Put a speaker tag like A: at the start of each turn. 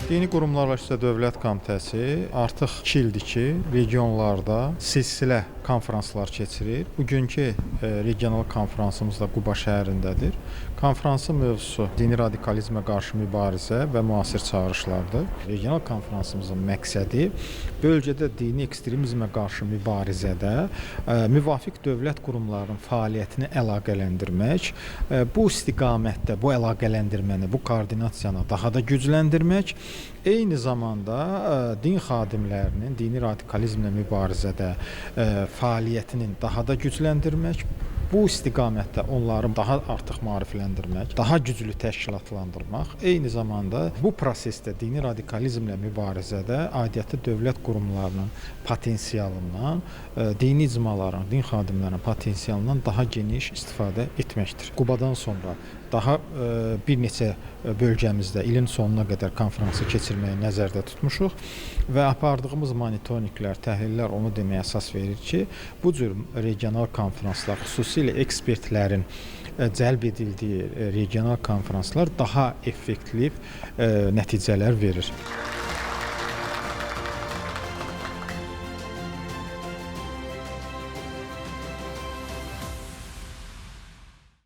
A: Dini Qurumlarla İşlə Dövlət Komitəsi artıq 2 ildir ki, regionlarda silsilə konferanslar keçirir. Bugünkü regional konferansımız da Quba şəhərindədir. Konferansın mövzusu dini radikalizmə qarşı mübarizə və müasir çağırışlardır. Regional konferansımızın məqsədi bölgədə dini ekstremizmə qarşı mübarizədə müvafiq dövlət qurumlarının fəaliyyətini əlaqələndirmək, bu istiqamətdə bu əlaqələndirməni, bu koordinasiyanı daha da gücləndirmək, eyni zamanda din xadimlərinin dini radikalizmlə mübarizədə fəaliyyətinin daha da gücləndirmək, bu istiqamətdə onları daha artıq maarifləndirmək, daha güclü təşkilatlandırmaq, eyni zamanda bu prosesdə dini radikalizmlə mübarizədə aidiyyatı dövlət qurumlarının potensialından, dini icmaların, din xadimlərinin potensialından daha geniş istifadə etməkdir. Qubadan sonra daha bir neçə bölgəmizdə ilin sonuna qədər konfransı keçirməyi nəzərdə tutmuşuq və apardığımız monitorinqlər, təhlillər onu deməyə əsas verir ki, bu cür regional konferanslar, xüsusilə ekspertlərin cəlb edildiyi regional konferanslar daha effektiv nəticələr verir.